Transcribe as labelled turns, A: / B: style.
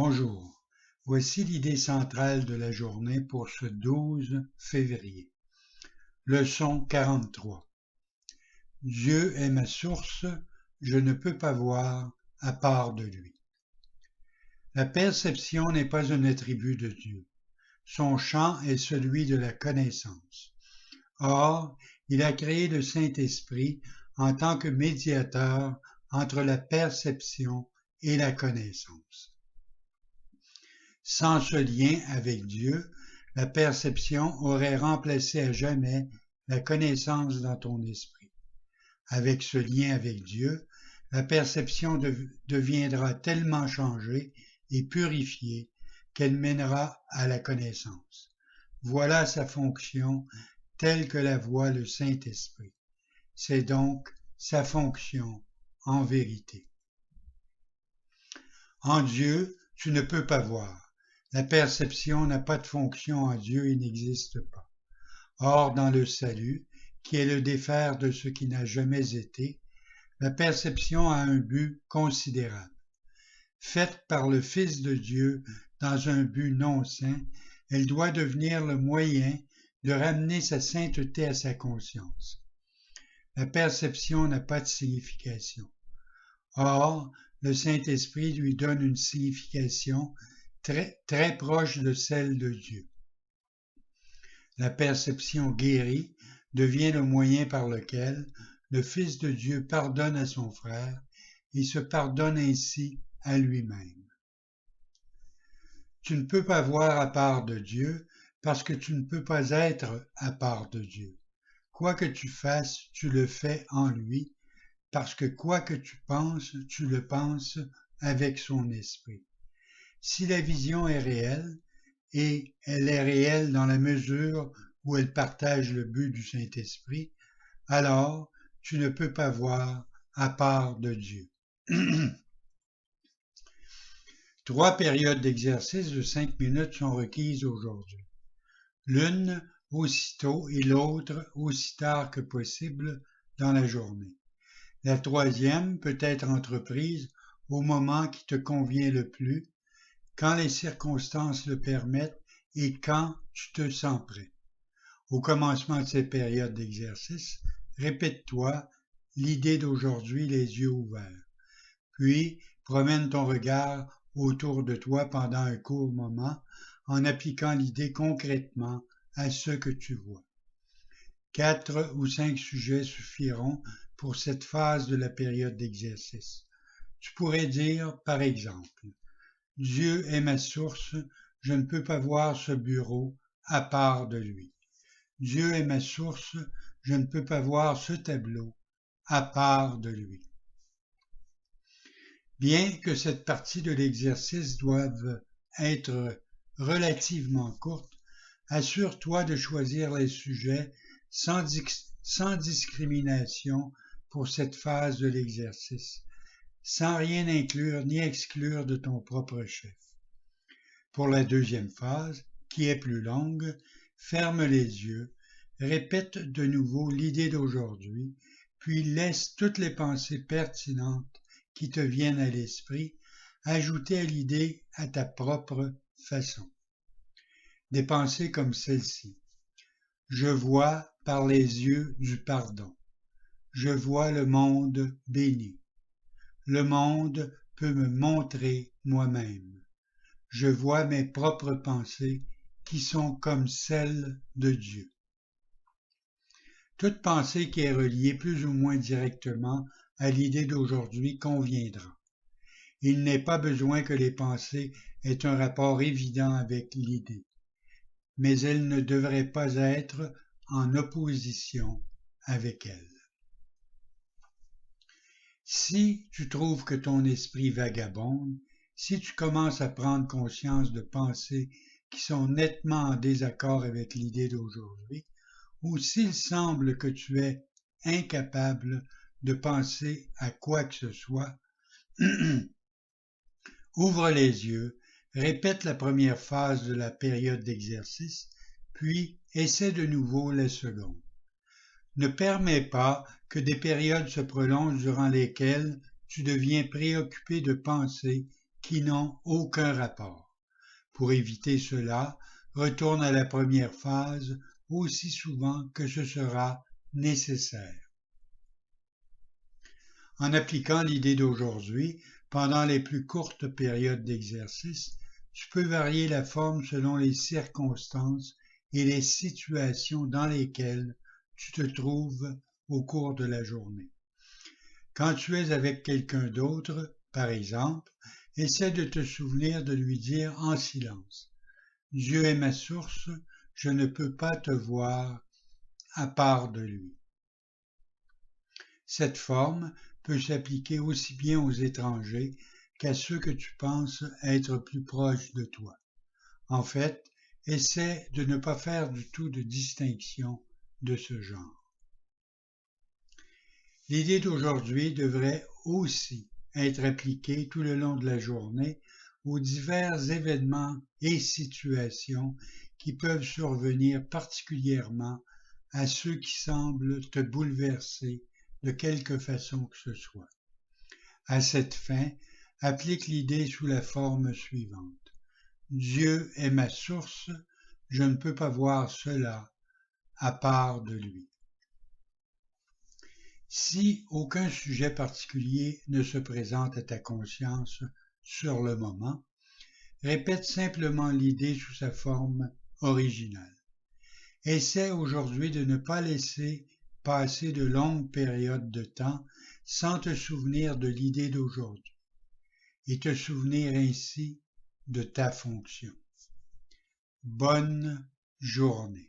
A: Bonjour, voici l'idée centrale de la journée pour ce 12 février. Leçon 43. Dieu est ma source, je ne peux pas voir à part de lui. La perception n'est pas un attribut de Dieu. Son champ est celui de la connaissance. Or, il a créé le Saint-Esprit en tant que médiateur entre la perception et la connaissance. Sans ce lien avec Dieu, la perception aurait remplacé à jamais la connaissance dans ton esprit. Avec ce lien avec Dieu, la perception deviendra tellement changée et purifiée qu'elle mènera à la connaissance. Voilà sa fonction telle que la voit le Saint-Esprit. C'est donc sa fonction en vérité. En Dieu, tu ne peux pas voir. La perception n'a pas de fonction en Dieu et n'existe pas. Or, dans le salut, qui est le défaire de ce qui n'a jamais été, la perception a un but considérable. Faite par le Fils de Dieu dans un but non saint, elle doit devenir le moyen de ramener sa sainteté à sa conscience. La perception n'a pas de signification. Or, le Saint-Esprit lui donne une signification très proche de celle de Dieu. La perception guérie devient le moyen par lequel le Fils de Dieu pardonne à son frère et se pardonne ainsi à lui-même. Tu ne peux pas voir à part de Dieu parce que tu ne peux pas être à part de Dieu. Quoi que tu fasses, tu le fais en lui, parce que quoi que tu penses, tu le penses avec son esprit. Si la vision est réelle, et elle est réelle dans la mesure où elle partage le but du Saint-Esprit, alors tu ne peux pas voir à part de Dieu. 3 périodes d'exercice de 5 minutes sont requises aujourd'hui. L'une aussitôt et l'autre aussi tard que possible dans la journée. La troisième peut être entreprise au moment qui te convient le plus, quand les circonstances le permettent et quand tu te sens prêt. Au commencement de ces périodes d'exercice, répète-toi l'idée d'aujourd'hui les yeux ouverts. Puis, promène ton regard autour de toi pendant un court moment en appliquant l'idée concrètement à ce que tu vois. 4 ou 5 sujets suffiront pour cette phase de la période d'exercice. Tu pourrais dire, par exemple, Dieu est ma source, je ne peux pas voir ce bureau à part de lui. Dieu est ma source, je ne peux pas voir ce tableau à part de lui. Bien que cette partie de l'exercice doive être relativement courte, assure-toi de choisir les sujets sans discrimination pour cette phase de l'exercice, sans rien inclure ni exclure de ton propre chef. Pour la deuxième phase, qui est plus longue, ferme les yeux, répète de nouveau l'idée d'aujourd'hui, puis laisse toutes les pensées pertinentes qui te viennent à l'esprit ajouter à l'idée à ta propre façon. Des pensées comme celle-ci. Je vois par les yeux du pardon. Je vois le monde béni. Le monde peut me montrer moi-même. Je vois mes propres pensées qui sont comme celles de Dieu. Toute pensée qui est reliée plus ou moins directement à l'idée d'aujourd'hui conviendra. Il n'est pas besoin que les pensées aient un rapport évident avec l'idée, mais elles ne devraient pas être en opposition avec elle. Si tu trouves que ton esprit vagabonde, si tu commences à prendre conscience de pensées qui sont nettement en désaccord avec l'idée d'aujourd'hui, ou s'il semble que tu es incapable de penser à quoi que ce soit, ouvre les yeux, répète la première phase de la période d'exercice, puis essaie de nouveau la seconde. Ne permets pas que des périodes se prolongent durant lesquelles tu deviens préoccupé de pensées qui n'ont aucun rapport. Pour éviter cela, retourne à la première phase aussi souvent que ce sera nécessaire. En appliquant l'idée d'aujourd'hui, pendant les plus courtes périodes d'exercice, tu peux varier la forme selon les circonstances et les situations dans lesquelles tu te trouves au cours de la journée. Quand tu es avec quelqu'un d'autre, par exemple, essaie de te souvenir de lui dire en silence « Dieu est ma source, je ne peux pas te voir à part de lui ». Cette forme peut s'appliquer aussi bien aux étrangers qu'à ceux que tu penses être plus proches de toi. En fait, essaie de ne pas faire du tout de distinction de ce genre. L'idée d'aujourd'hui devrait aussi être appliquée tout le long de la journée aux divers événements et situations qui peuvent survenir particulièrement à ceux qui semblent te bouleverser de quelque façon que ce soit. À cette fin, applique l'idée sous la forme suivante. Dieu est ma source, je ne peux pas voir cela à part de lui. Si aucun sujet particulier ne se présente à ta conscience sur le moment, répète simplement l'idée sous sa forme originale. Essaie aujourd'hui de ne pas laisser passer de longues périodes de temps sans te souvenir de l'idée d'aujourd'hui et te souvenir ainsi de ta fonction. Bonne journée.